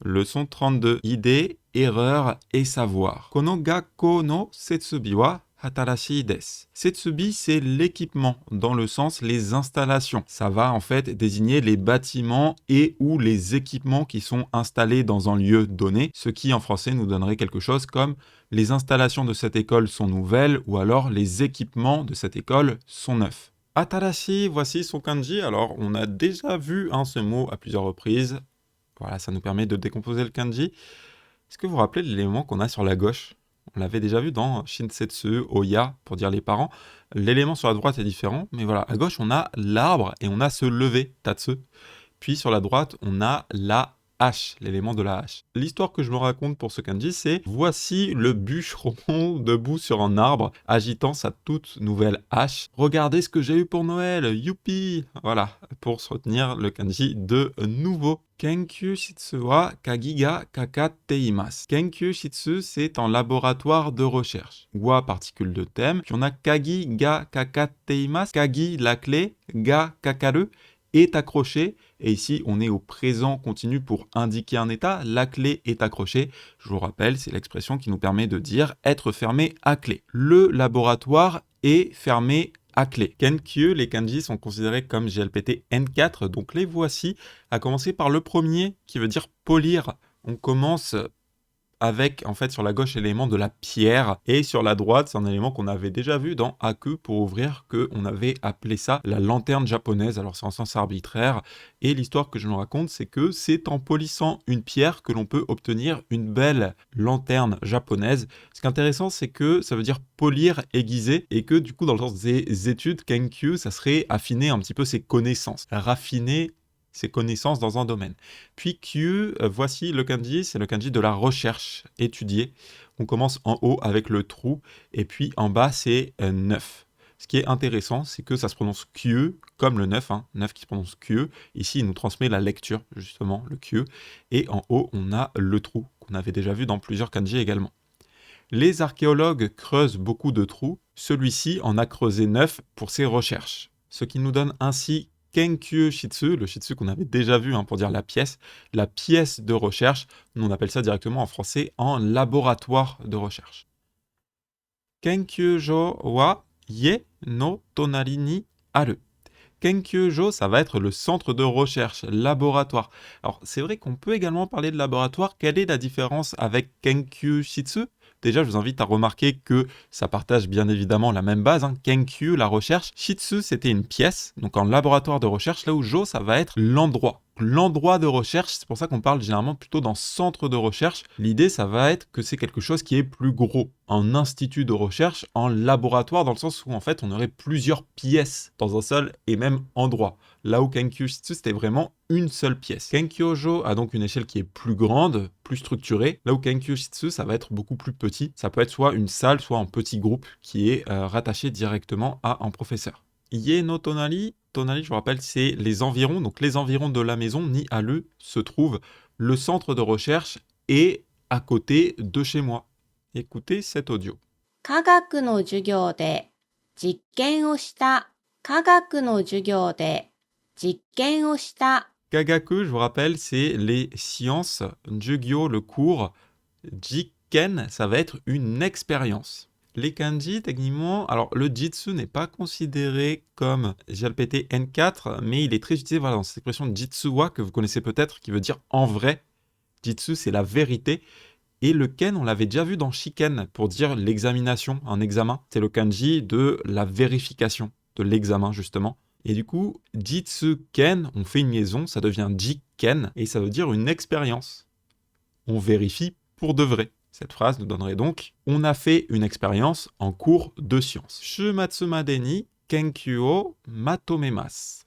Leçon 32. Idée, erreur et savoir. Kono gakko no setsubi wa hatarashi desu. Setsubi, c'est l'équipement, dans le sens les installations. Ça va en fait désigner les bâtiments et ou les équipements qui sont installés dans un lieu donné, ce qui en français nous donnerait quelque chose comme les installations de cette école sont nouvelles ou alors les équipements de cette école sont neufs. Atarashi, voici son kanji. Alors, on a déjà vu ce mot à plusieurs reprises. Voilà, ça nous permet de décomposer le kanji. Est-ce que vous vous rappelez de l'élément qu'on a sur la gauche? On l'avait déjà vu dans Shinsetsu, Oya, pour dire les parents. L'élément sur la droite est différent, mais voilà, à gauche, on a l'arbre et on a ce lever, tatsu. Puis sur la droite, on a la hache, l'élément de la hache. L'histoire que je me raconte pour ce kanji, c'est voici le bûcheron debout sur un arbre, agitant sa toute nouvelle hache. Regardez ce que j'ai eu pour Noël, youpi! Voilà, pour se retenir le kanji de nouveau. Kenkyu shitsu wa kagi ga kakatte imasu. Kenkyu shitsu, c'est un laboratoire de recherche. Wa, particule de thème. Puis on a kagi ga kakatte imasu. Kagi, la clé. Ga, kakaru, est accroché. Et ici, on est au présent continu pour indiquer un état. La clé est accrochée. Je vous rappelle, c'est l'expression qui nous permet de dire être fermé à clé. Le laboratoire est fermé à clé. Kenkyu, les kanji sont considérés comme GLPT N4, donc les voici. À commencer par le premier qui veut dire polir. On commence avec, en fait, sur la gauche, l'élément de la pierre, et sur la droite, c'est un élément qu'on avait déjà vu dans Haku pour ouvrir, qu'on avait appelé ça la lanterne japonaise, alors c'est en sens arbitraire, et l'histoire que je me raconte, c'est que c'est en polissant une pierre que l'on peut obtenir une belle lanterne japonaise. Ce qui est intéressant, c'est que ça veut dire polir, aiguiser, et que du coup, dans le sens des études, Kenkyu, ça serait affiner un petit peu ses connaissances, raffiner ses connaissances dans un domaine. Puis Kyu, voici le kanji, c'est le kanji de la recherche, étudier. On commence en haut avec le trou, et puis en bas c'est 9. Ce qui est intéressant, c'est que ça se prononce Kyu, comme le 9, 9 qui se prononce Kyu. Ici, il nous transmet la lecture, justement, le Kyu. Et en haut, on a le trou, qu'on avait déjà vu dans plusieurs kanji également. Les archéologues creusent beaucoup de trous. Celui-ci en a creusé 9 pour ses recherches. Ce qui nous donne ainsi Kenkyu Shitsu, le Shitsu qu'on avait déjà vu pour dire la pièce de recherche. Nous, on appelle ça directement en français en laboratoire de recherche. Kenkyūjō wa ie no tonari ni aru. Kenkyūjō, ça va être le centre de recherche, laboratoire. Alors, c'est vrai qu'on peut également parler de laboratoire. Quelle est la différence avec Kenkyu Shitsu? Déjà, je vous invite à remarquer que ça partage bien évidemment la même base. Kenkyu, la recherche. Shitsu, c'était une pièce, donc en laboratoire de recherche. Là où Jo, ça va être l'endroit. L'endroit de recherche, c'est pour ça qu'on parle généralement plutôt dans centre de recherche. L'idée, ça va être que c'est quelque chose qui est plus gros. En institut de recherche, en laboratoire, dans le sens où en fait on aurait plusieurs pièces dans un seul et même endroit. Là où Kenkyu Shitsu, c'était vraiment une seule pièce. Kenkyūjō a donc une échelle qui est plus grande, plus structurée. Là où Kenkyu Shitsu, ça va être beaucoup plus petit. Ça peut être soit une salle, soit un petit groupe qui est rattaché directement à un professeur. Ie no tonari, tonari, je vous rappelle, c'est les environs. Donc les environs de la maison, ni aru, se trouve le centre de recherche est à côté de chez moi. Écoutez cet audio. 科学の授業で実験をした。科学の授業で実験をした。 Kagaku, je vous rappelle, c'est les sciences. Jugyo, le cours. Jiken, ça va être une expérience. Les kanji, techniquement, alors le jitsu n'est pas considéré comme JLPT N4, mais il est très utilisé dans cette expression jitsuwa que vous connaissez peut-être, qui veut dire en vrai. Jitsu, c'est la vérité. Et le ken, on l'avait déjà vu dans shiken, pour dire l'examination, un examen. C'est le kanji de la vérification, de l'examen justement. Et du coup, jitsu ken, on fait une liaison, ça devient jiken, et ça veut dire une expérience. On vérifie pour de vrai. Cette phrase nous donnerait donc « On a fait une expérience en cours de sciences ». Shumatsu made ni kenkyu o matomemasu.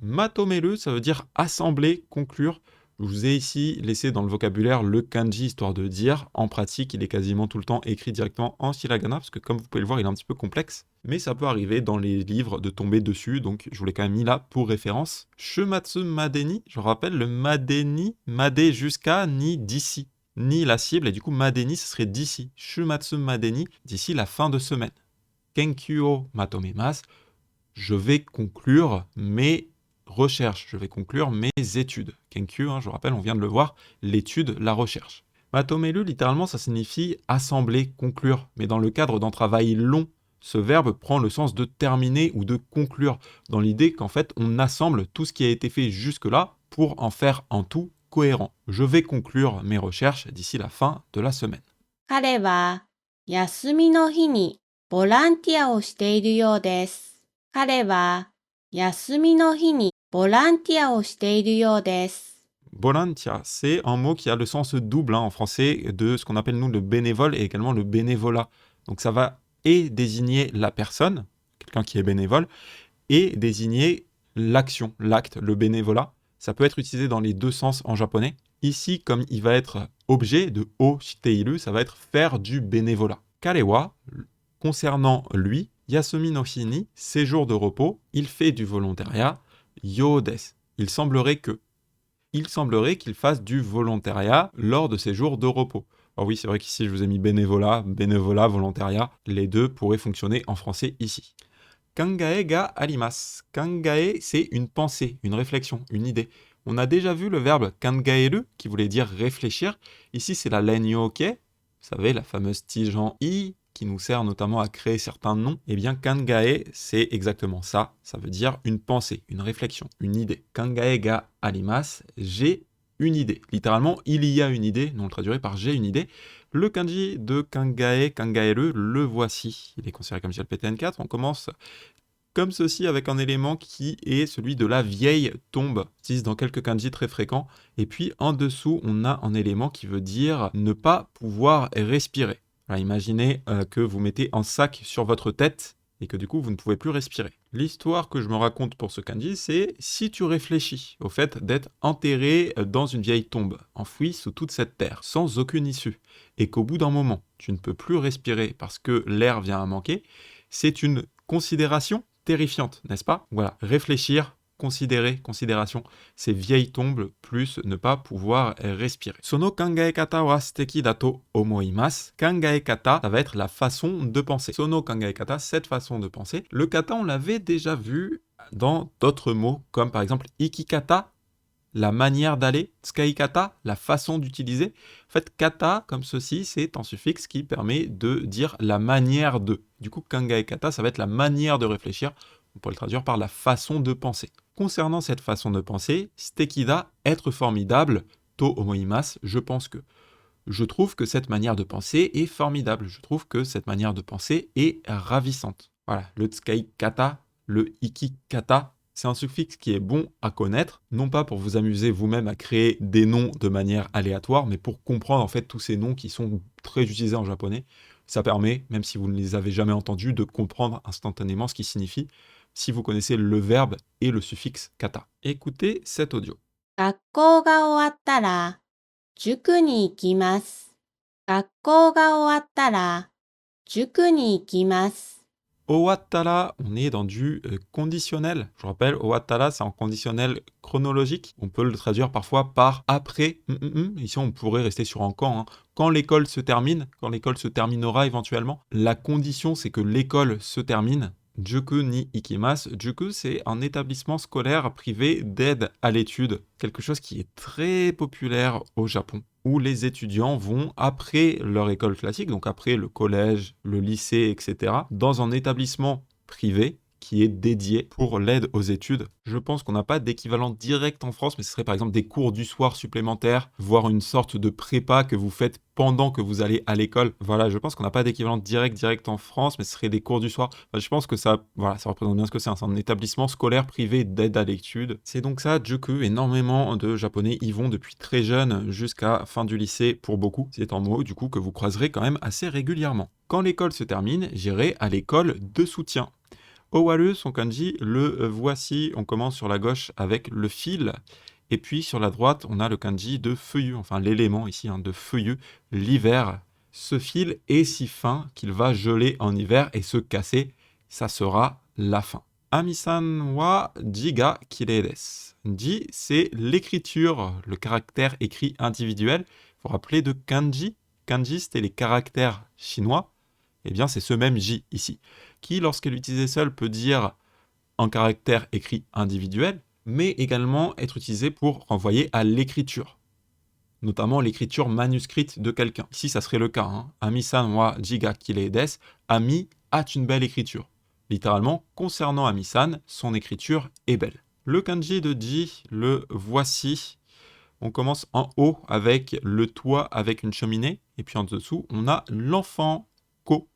Matomeru, ça veut dire assembler, conclure. Je vous ai ici laissé dans le vocabulaire le kanji, histoire de dire. En pratique, il est quasiment tout le temps écrit directement en hiragana, parce que comme vous pouvez le voir, il est un petit peu complexe. Mais ça peut arriver dans les livres de tomber dessus, donc je vous l'ai quand même mis là pour référence. Shumatsu madeni, je rappelle, le madeni, made jusqu'à, ni d'ici. Ni la cible, et du coup madeni, ce serait d'ici. Shumatsu madeni, d'ici la fin de semaine. Kenkyu o matomemasu, je vais conclure mes recherches, je vais conclure mes études. kenkyu, je vous rappelle, on vient de le voir, l'étude, la recherche. Matomeru, littéralement, ça signifie assembler, conclure. Mais dans le cadre d'un travail long, ce verbe prend le sens de terminer ou de conclure, dans l'idée qu'en fait, on assemble tout ce qui a été fait jusque-là pour en faire un tout cohérent. Je vais conclure mes recherches d'ici la fin de la semaine. 彼は休みの日にボランティアをしているようです。彼は休みの日にボランティアをしているようです。 Volunteer, c'est un mot qui a le sens double en français de ce qu'on appelle nous le bénévole et également le bénévolat. Donc ça va et désigner la personne, quelqu'un qui est bénévole, et désigner l'action, l'acte, le bénévolat. Ça peut être utilisé dans les deux sens en japonais. Ici, comme il va être objet de o shiteiru, ça va être faire du bénévolat. Kare wa, concernant lui, yasumi no hi ni, séjour de repos, il fait du volontariat, yo desu. Il semblerait qu'il fasse du volontariat lors de ses jours de repos. Alors oui, c'est vrai qu'ici, je vous ai mis bénévolat, volontariat. Les deux pourraient fonctionner en français ici. Kangae ga arimasu. Kangae, c'est une pensée, une réflexion, une idée. On a déjà vu le verbe kangaeru, qui voulait dire réfléchir. Ici, c'est la laine yoke. Vous savez, la fameuse tige en i, qui nous sert notamment à créer certains noms. Eh bien, kangae, c'est exactement ça. Ça veut dire une pensée, une réflexion, une idée. Kangae ga arimasu, j'ai une idée. Littéralement, il y a une idée. Nous on le traduirait par j'ai une idée. Le kanji de kangae, kangaeru, le voici. Il est considéré comme JLPTN4. On commence comme ceci avec un élément qui est celui de la vieille tombe. C'est dans quelques kanji très fréquents. Et puis en dessous, on a un élément qui veut dire ne pas pouvoir respirer. Alors, imaginez que vous mettez un sac sur votre tête et que du coup, vous ne pouvez plus respirer. L'histoire que je me raconte pour ce kanji, c'est si tu réfléchis au fait d'être enterré dans une vieille tombe, enfoui sous toute cette terre, sans aucune issue, et qu'au bout d'un moment, tu ne peux plus respirer parce que l'air vient à manquer, c'est une considération terrifiante, n'est-ce pas? Voilà, réfléchir, considérer, considération, ces vieilles tombes plus ne pas pouvoir respirer. Sono kangaekata wa suteki da to omoimasu. Kangaekata, ça va être la façon de penser. Sono kangaekata, cette façon de penser. Le kata, on l'avait déjà vu dans d'autres mots, comme par exemple ikikata, la manière d'aller, tsukaikata, la façon d'utiliser. En fait, kata, comme ceci, c'est un suffixe qui permet de dire la manière de. Du coup, kangaekata, ça va être la manière de réfléchir. On pourrait le traduire par la façon de penser. Concernant cette façon de penser, suteki da, être formidable, to omoimasu, je trouve que cette manière de penser est formidable. Je trouve que cette manière de penser est ravissante. Voilà, le tsukaikata, le ikikata, c'est un suffixe qui est bon à connaître, non pas pour vous amuser vous-même à créer des noms de manière aléatoire, mais pour comprendre en fait tous ces noms qui sont très utilisés en japonais. Ça permet, même si vous ne les avez jamais entendus, de comprendre instantanément ce qui signifie si vous connaissez le verbe et le suffixe kata. Écoutez cet audio. 学校が終わったら塾に行きます。学校が終わったら塾に行きます。 Owattara, on est dans du conditionnel. Je rappelle, owattara, c'est en conditionnel chronologique. On peut le traduire parfois par après. Ici, on pourrait rester sur un quand. Quand l'école se termine, quand l'école se terminera éventuellement. La condition, c'est que l'école se termine. Juku ni ikimasu. Juku, c'est un établissement scolaire privé d'aide à l'étude. Quelque chose qui est très populaire au Japon, où les étudiants vont, après leur école classique, donc après le collège, le lycée, etc., dans un établissement privé qui est dédié pour l'aide aux études. Je pense qu'on n'a pas d'équivalent direct en France, mais ce serait par exemple des cours du soir supplémentaires, voire une sorte de prépa que vous faites pendant que vous allez à l'école. Voilà, je pense qu'on n'a pas d'équivalent direct en France, mais ce serait des cours du soir. Enfin, je pense que ça représente bien ce que c'est. C'est un établissement scolaire privé d'aide à l'étude. C'est donc ça, Juku. Énormément de Japonais y vont depuis très jeune jusqu'à fin du lycée pour beaucoup. C'est un mot, du coup, que vous croiserez quand même assez régulièrement. Quand l'école se termine, j'irai à l'école de soutien. Owaru, son kanji, le voici. On commence sur la gauche avec le fil. Et puis sur la droite, on a le kanji de feuillu, enfin l'élément ici de feuillu, l'hiver. Ce fil est si fin qu'il va geler en hiver et se casser. Ça sera la fin. Ami-san wa ji ga kirei desu. Ji, c'est l'écriture, le caractère écrit individuel. Il faut rappeler de kanji. Kanji, c'était les caractères chinois. Eh bien, c'est ce même ji ici, qui, lorsqu'elle est utilisée seule, peut dire un caractère écrit individuel, mais également être utilisé pour renvoyer à l'écriture, notamment l'écriture manuscrite de quelqu'un. Ici, ça serait le cas. Hein. Ami-san wa jiga kirei desu. Ami a une belle écriture. Littéralement, concernant Ami-san, son écriture est belle. Le kanji de ji, le voici. On commence en haut avec le toit avec une cheminée, et puis en dessous, on a l'enfant ko.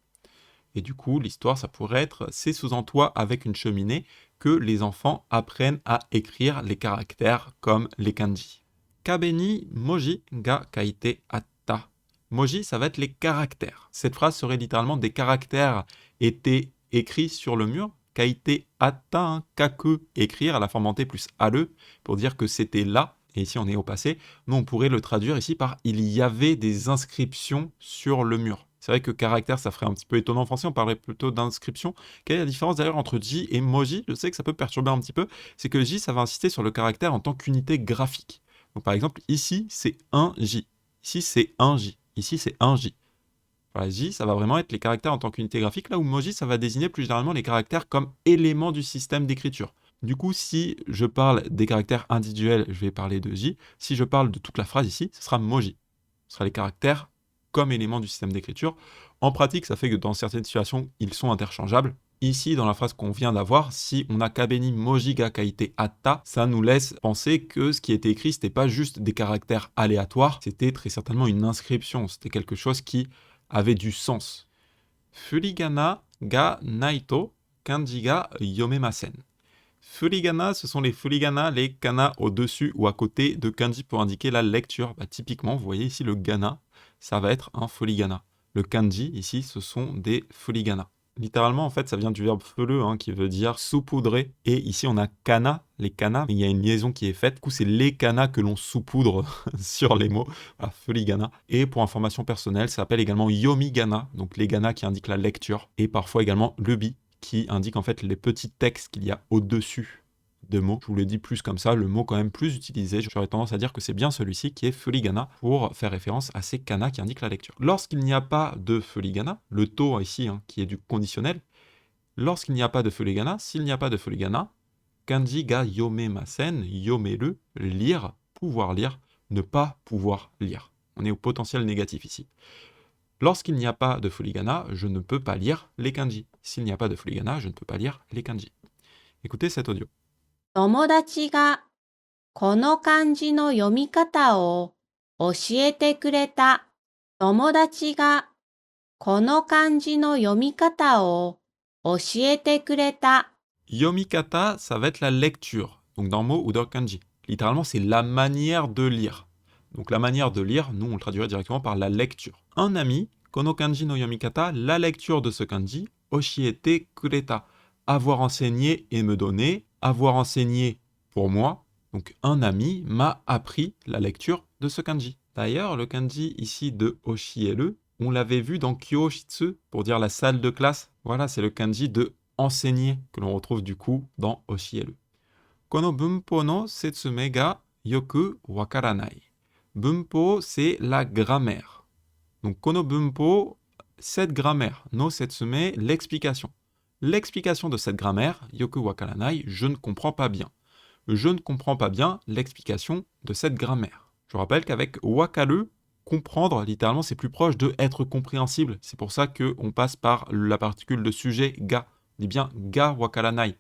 Et du coup, l'histoire, ça pourrait être c'est sous un toit avec une cheminée que les enfants apprennent à écrire les caractères comme les kanji. Kabe ni moji ga kaite atta. Moji, ça va être les caractères. Cette phrase serait littéralement des caractères étaient écrits sur le mur. Kaite atta, hein, kaku, écrire à la forme antée plus ale, pour dire que c'était là. Et ici, on est au passé. Nous, on pourrait le traduire ici par il y avait des inscriptions sur le mur. C'est vrai que caractère, ça ferait un petit peu étonnant en français, on parlerait plutôt d'inscription. Quelle est la différence d'ailleurs entre ji et moji? Je sais que ça peut perturber un petit peu. C'est que ji, ça va insister sur le caractère en tant qu'unité graphique. Donc par exemple, ici, c'est un j. Ici, c'est un j. Ici, c'est un j. Voilà, j, ça va vraiment être les caractères en tant qu'unité graphique, là où moji, ça va désigner plus généralement les caractères comme éléments du système d'écriture. Du coup, si je parle des caractères individuels, je vais parler de j. Si je parle de toute la phrase ici, ce sera moji. Ce sera les caractères comme éléments du système d'écriture. En pratique, ça fait que dans certaines situations, ils sont interchangeables. Ici, dans la phrase qu'on vient d'avoir, si on a kabeni moji ga kaite atta, ça nous laisse penser que ce qui était écrit, c'était pas juste des caractères aléatoires, c'était très certainement une inscription, c'était quelque chose qui avait du sens. Furigana ga naito kanji ga yomemasen. Furigana, ce sont les furigana, les kana au-dessus ou à côté de kanji pour indiquer la lecture. Typiquement, vous voyez ici le gana, ça va être un furigana. Le kanji, ici, ce sont des furigana. Littéralement, en fait, ça vient du verbe feu hein, qui veut dire saupoudrer. Et ici, on a kana, les kana, mais il y a une liaison qui est faite. Du coup, c'est les kana que l'on saupoudre sur les mots. Voilà, furigana. Et pour information personnelle, ça s'appelle également yomigana, donc les gana qui indiquent la lecture. Et parfois également le bi, qui indique en fait les petits textes qu'il y a au-dessus de mots. Je vous l'ai dit plus comme ça, le mot quand même plus utilisé. J'aurais tendance à dire que c'est bien celui-ci qui est furigana pour faire référence à ces kana qui indiquent la lecture. Lorsqu'il n'y a pas de furigana, le to ici hein, qui est du conditionnel, lorsqu'il n'y a pas de furigana, s'il n'y a pas de furigana, kanji ga yomemasen, yomeru, lire, pouvoir lire, ne pas pouvoir lire. On est au potentiel négatif ici. Lorsqu'il n'y a pas de furigana, je ne peux pas lire les kanji. S'il n'y a pas de furigana, je ne peux pas lire les kanji. Écoutez cet audio. 友達がこの漢字の読み方を教えてくれた。友達がこの漢字の読み方を教えてくれた。 Yomikata, ça va être la lecture, donc d'un mot ou d'un kanji. Littéralement, c'est la manière de lire. Donc la manière de lire, nous on le traduirait directement par la lecture. Un ami, kono kanji no yomikata, la lecture de ce kanji, oshiete kureta, avoir enseigné et me donner, avoir enseigné pour moi. Donc un ami m'a appris la lecture de ce kanji. D'ailleurs, le kanji ici de oshiere, on l'avait vu dans kyoshitsu pour dire la salle de classe. Voilà, c'est le kanji de enseigner que l'on retrouve du coup dans oshiere. Kono bunpo no setsume ga yoku wakaranai. Bunpo, c'est la grammaire. Donc, kono bunpo, cette grammaire. No setsume, l'explication. L'explication de cette grammaire, yoku wakaranai, je ne comprends pas bien. Je ne comprends pas bien l'explication de cette grammaire. Je rappelle qu'avec wakaru, comprendre, littéralement, c'est plus proche de être compréhensible. C'est pour ça qu'on passe par la particule de sujet ga. On dit bien ga wakaranai.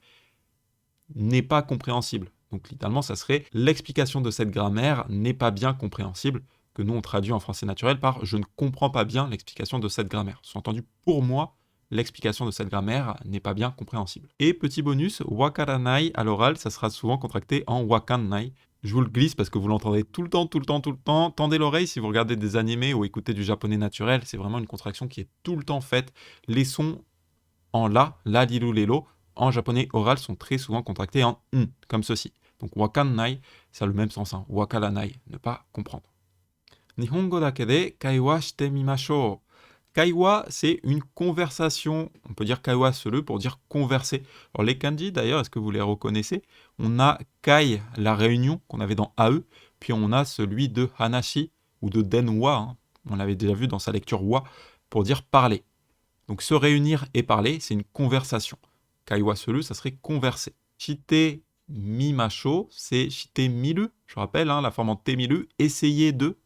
N'est pas compréhensible. Donc littéralement, ça serait l'explication de cette grammaire n'est pas bien compréhensible, que nous on traduit en français naturel par je ne comprends pas bien l'explication de cette grammaire. Sous-entendu, pour moi, l'explication de cette grammaire n'est pas bien compréhensible. Et petit bonus, wakaranai à l'oral, ça sera souvent contracté en wakannai. Je vous le glisse parce que vous l'entendrez tout le temps. Tendez l'oreille si vous regardez des animés ou écoutez du japonais naturel. C'est vraiment une contraction qui est tout le temps faite. Les sons en la, lilu, lelo, en japonais oral sont très souvent contractés en n, comme ceci. Donc wakannai, ça a le même sens, hein. Wakaranai, ne pas comprendre. Nihongo dake de kaiwa shite mimashou. Kaiwa, c'est une conversation. On peut dire kaiwa seul pour dire converser. Alors les kanji, d'ailleurs, est-ce que vous les reconnaissez? On a kai, la réunion qu'on avait dans AE, puis on a celui de hanashi ou de denwa. Hein. On l'avait déjà vu dans sa lecture wa pour dire parler. Donc se réunir et parler, c'est une conversation. Kaiwa seul, ça serait converser. Shite mimasho, c'est shite miru. Je rappelle, hein, la forme en te miru, essayez de.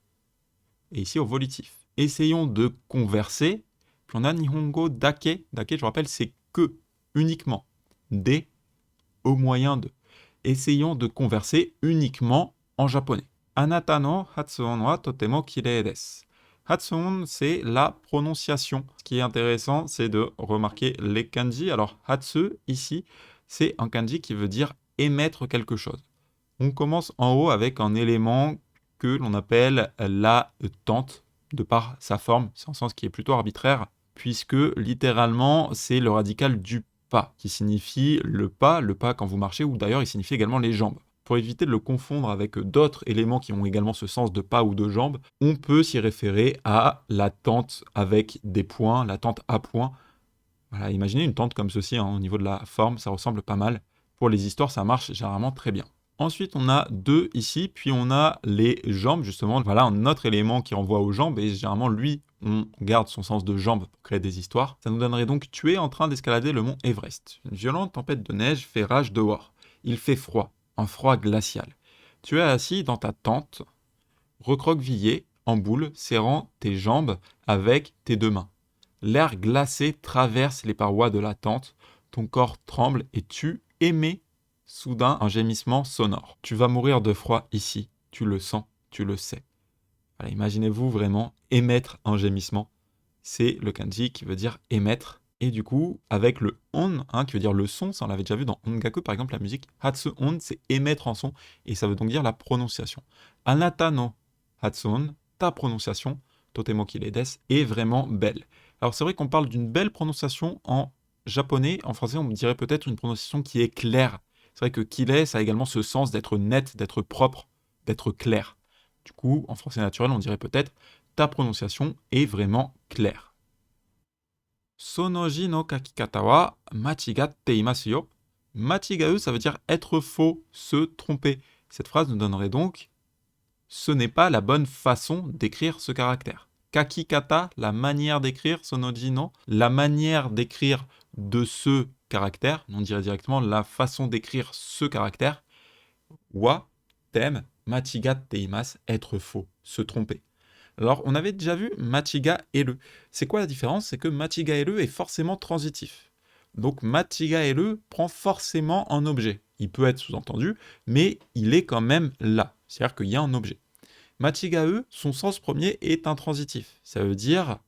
Et ici au volitif. Essayons de converser. Puis on a nihongo dake. Dake, je rappelle, c'est que, uniquement. Des, au moyen de. Essayons de converser uniquement en japonais. Anata no hatsuon wa totemo kirei desu. Hatsuon, c'est la prononciation. Ce qui est intéressant, c'est de remarquer les kanji. Alors, hatsu, ici, c'est un kanji qui veut dire émettre quelque chose. On commence en haut avec un élément que l'on appelle la tente, de par sa forme. C'est un sens qui est plutôt arbitraire, puisque littéralement, c'est le radical du pas, qui signifie le pas quand vous marchez, ou d'ailleurs, il signifie également les jambes. Pour éviter de le confondre avec d'autres éléments qui ont également ce sens de pas ou de jambes, on peut s'y référer à la tente avec des points, la tente à points. Voilà, imaginez une tente comme ceci, hein, au niveau de la forme, ça ressemble pas mal. Pour les histoires, ça marche généralement très bien. Ensuite, on a deux ici, puis on a les jambes, justement. Voilà un autre élément qui renvoie aux jambes, et généralement, lui, on garde son sens de jambes pour créer des histoires. Ça nous donnerait donc: tu es en train d'escalader le mont Everest. Une violente tempête de neige fait rage dehors. Il fait froid, un froid glacial. Tu es assis dans ta tente, recroquevillé, en boule, serrant tes jambes avec tes deux mains. L'air glacé traverse les parois de la tente, ton corps tremble et tu émets soudain un gémissement sonore. Tu vas mourir de froid ici, tu le sens, tu le sais. Voilà, imaginez-vous vraiment émettre un gémissement. C'est le kanji qui veut dire émettre. Et du coup, avec le on, qui veut dire le son, ça on l'avait déjà vu dans Ongaku par exemple, la musique. Hatsu on, c'est émettre en son, et ça veut donc dire la prononciation. Anata no hatsu on, ta prononciation, totemo kirei desu, est vraiment belle. Alors c'est vrai qu'on parle d'une belle prononciation en japonais. En français, on dirait peut-être une prononciation qui est claire. C'est vrai que kirei, ça a également ce sens d'être net, d'être propre, d'être clair. Du coup, en français naturel, on dirait peut-être ta prononciation est vraiment claire. Sonoji no kakikata wa machigatte imasu yo. Machigau, ça veut dire être faux, se tromper. Cette phrase nous donnerait donc: ce n'est pas la bonne façon d'écrire ce caractère. Kakikata, la manière d'écrire, sonoji no, la manière d'écrire de ce caractère, on dirait directement la façon d'écrire ce caractère. Wa, thème, machigatte imasu, être faux, se tromper. Alors, on avait déjà vu machiga eru. C'est quoi la différence? C'est que machiga eru est forcément transitif. Donc, machiga eru prend forcément un objet. Il peut être sous-entendu, mais il est quand même là. C'est-à-dire qu'il y a un objet. Machiga-e, son sens premier est intransitif. Ça veut dire,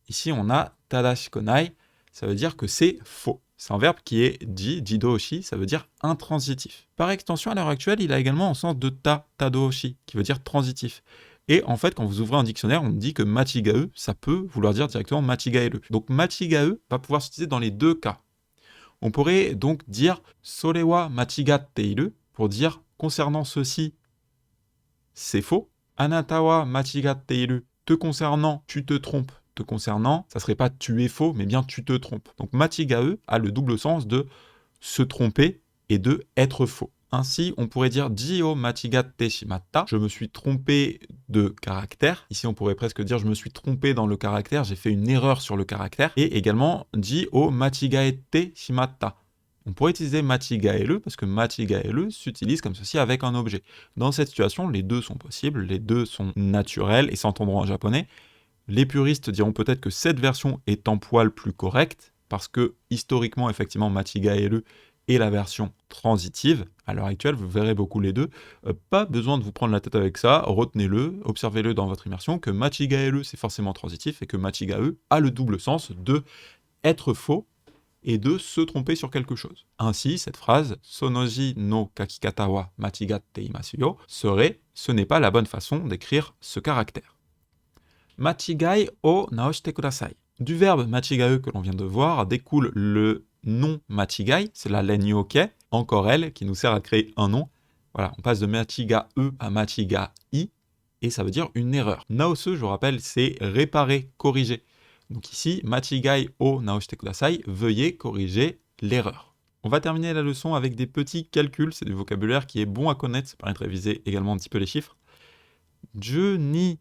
ici on a tadashikonai, ça veut dire que c'est faux. C'est un verbe qui est jidoshi, ça veut dire intransitif. Par extension, à l'heure actuelle, il a également un sens de tadoshi, qui veut dire transitif. Et en fait, quand vous ouvrez un dictionnaire, on dit que machiga-e, ça peut vouloir dire directement machiga-eru. Donc machiga-e va pouvoir s'utiliser dans les deux cas. On pourrait donc dire sore wa machigatteiru, pour dire concernant ceci, c'est faux. Anata wa machigatteiru, te concernant, tu te trompes. Te concernant, ça serait pas tu es faux, mais bien tu te trompes. Donc machiga-e a le double sens de se tromper et de être faux. Ainsi, on pourrait dire ji o machigatte shimatta, je me suis trompé de caractère. Ici, on pourrait presque dire je me suis trompé dans le caractère, j'ai fait une erreur sur le caractère. Et également ji o machigaete shimatta. On pourrait utiliser machigaeru parce que machigaeru s'utilise comme ceci avec un objet. Dans cette situation, les deux sont possibles, les deux sont naturels et s'entendront en japonais. Les puristes diront peut-être que cette version est en poil plus correcte parce que historiquement, effectivement, machigaeru est la version transitive. À l'heure actuelle, vous verrez beaucoup les deux. Pas besoin de vous prendre la tête avec ça, retenez-le, observez-le dans votre immersion, que machigaeru c'est forcément transitif et que machigae a le double sens de être faux et de se tromper sur quelque chose. Ainsi, cette phrase « Sonoji no kakikata wa machigatte imasu yo » serait « ce n'est pas la bonne façon d'écrire ce caractère ». Machigai o naoshite kudasai. Du verbe machigae que l'on vient de voir découle le nom machigai, c'est la laine yoke, encore elle, qui nous sert à créer un nom. Voilà, on passe de machiga-e à machiga-i, et ça veut dire une erreur. Naosu, je vous rappelle, c'est réparer, corriger. Donc ici, machigai o naoshite kudasai, veuillez corriger l'erreur. On va terminer la leçon avec des petits calculs, c'est du vocabulaire qui est bon à connaître, ça permet de réviser également un petit peu les chiffres. Je ni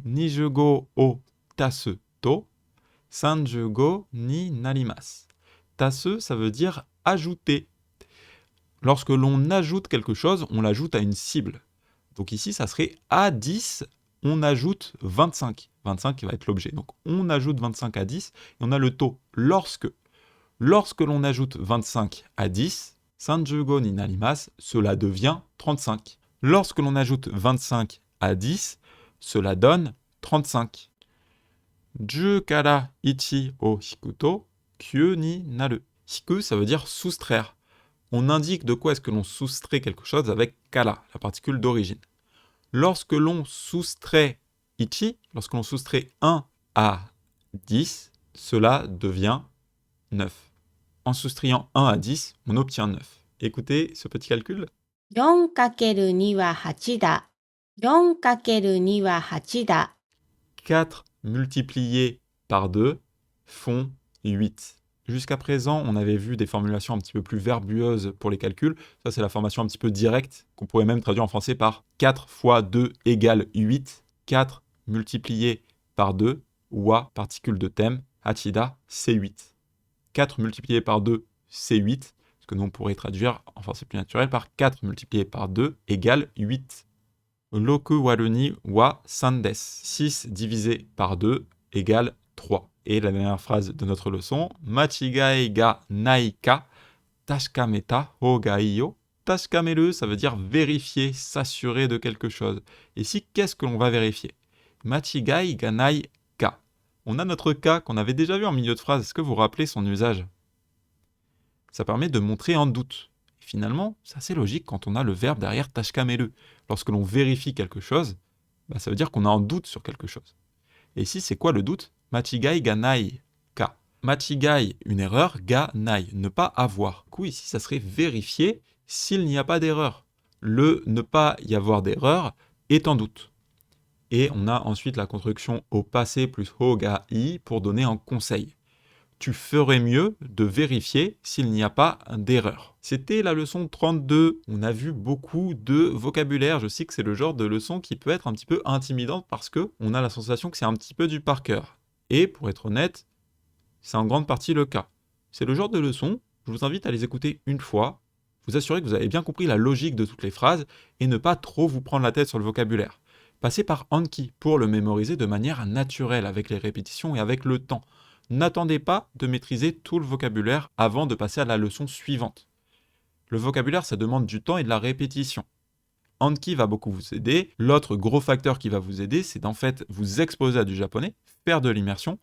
nijugo o tasu to sanjugo ni narimasu. Tasu, ça veut dire ajouter. Lorsque l'on ajoute quelque chose, on l'ajoute à une cible. Donc ici, ça serait à 10, on ajoute 25. 25 qui va être l'objet. Donc on ajoute 25 à 10 et on a le taux lorsque. Lorsque l'on ajoute 25 à 10, sanjugo ni narimasu, cela devient 35. Lorsque l'on ajoute 25 à 10, cela donne 35. 10 kara 1 o hiku to 9 ni naru. Hiku, ça veut dire soustraire. On indique de quoi est-ce que l'on soustrait quelque chose avec kara, la particule d'origine. Lorsque l'on soustrait ichi, lorsque l'on soustrait 1 à 10, cela devient 9. En soustrayant 1 à 10, on obtient 9. Écoutez ce petit calcul. 4×2 は8だ。4×2 は8だ。 4 multiplié par 2 font 8. Jusqu'à présent, on avait vu des formulations un petit peu plus verbueuses pour les calculs. Ça, c'est la formation un petit peu directe, qu'on pourrait même traduire en français par 4 fois 2 égale 8. 4 multiplié par 2, wa, particule de thème, hachida, c'est 8. 4 multiplié par 2, c'est 8. Ce que nous, on pourrait traduire en français plus naturel par 4 multiplié par 2 égale 8. Roku waru ni wa 3 desu. 6 divisé par 2 égale 3. Et la dernière phrase de notre leçon, machigai ga nai ka tashikameta houga ii yo. Tashikameru, ça veut dire vérifier, s'assurer de quelque chose. Et ici, qu'est-ce que l'on va vérifier? Machigai ga nai ka. On a notre ka qu'on avait déjà vu en milieu de phrase. Est-ce que vous vous rappelez son usage? Ça permet de montrer un doute. Et finalement, c'est assez logique quand on a le verbe derrière tashikameru. Lorsque l'on vérifie quelque chose, ça veut dire qu'on a un doute sur quelque chose. Et ici, c'est quoi le doute? Machigai ga nai ka. Machigai, une erreur, ga nai, ne pas avoir. Du coup, ici, ça serait vérifier s'il n'y a pas d'erreur. Le ne pas y avoir d'erreur est en doute. Et on a ensuite la construction au passé plus houga ii pour donner un conseil. Tu ferais mieux de vérifier s'il n'y a pas d'erreur. C'était la leçon 32. On a vu beaucoup de vocabulaire. Je sais que c'est le genre de leçon qui peut être un petit peu intimidante parce qu'on a la sensation que c'est un petit peu du par cœur. Et pour être honnête, c'est en grande partie le cas. C'est le genre de leçon, je vous invite à les écouter une fois, vous assurer que vous avez bien compris la logique de toutes les phrases et ne pas trop vous prendre la tête sur le vocabulaire. Passez par Anki pour le mémoriser de manière naturelle avec les répétitions et avec le temps. N'attendez pas de maîtriser tout le vocabulaire avant de passer à la leçon suivante. Le vocabulaire, ça demande du temps et de la répétition. Anki va beaucoup vous aider. L'autre gros facteur qui va vous aider, c'est d'en fait vous exposer à du japonais, faire de l'immersion,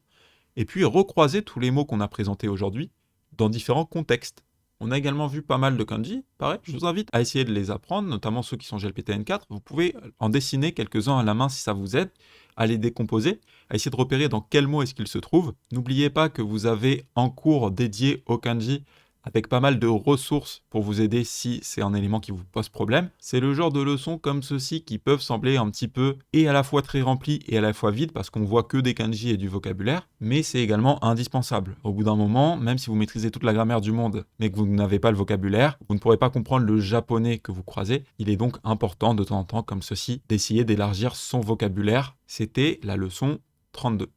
et puis recroiser tous les mots qu'on a présentés aujourd'hui dans différents contextes. On a également vu pas mal de kanji. Pareil, je vous invite à essayer de les apprendre, notamment ceux qui sont GLPTN4. Vous pouvez en dessiner quelques-uns à la main si ça vous aide, à les décomposer, à essayer de repérer dans quel mot est-ce qu'ils se trouvent. N'oubliez pas que vous avez un cours dédié au kanji avec pas mal de ressources pour vous aider si c'est un élément qui vous pose problème. C'est le genre de leçons comme ceci qui peuvent sembler un petit peu et à la fois très remplis et à la fois vides parce qu'on voit que des kanji et du vocabulaire, mais c'est également indispensable. Au bout d'un moment, même si vous maîtrisez toute la grammaire du monde mais que vous n'avez pas le vocabulaire, vous ne pourrez pas comprendre le japonais que vous croisez. Il est donc important de temps en temps comme ceci d'essayer d'élargir son vocabulaire. C'était la leçon 32.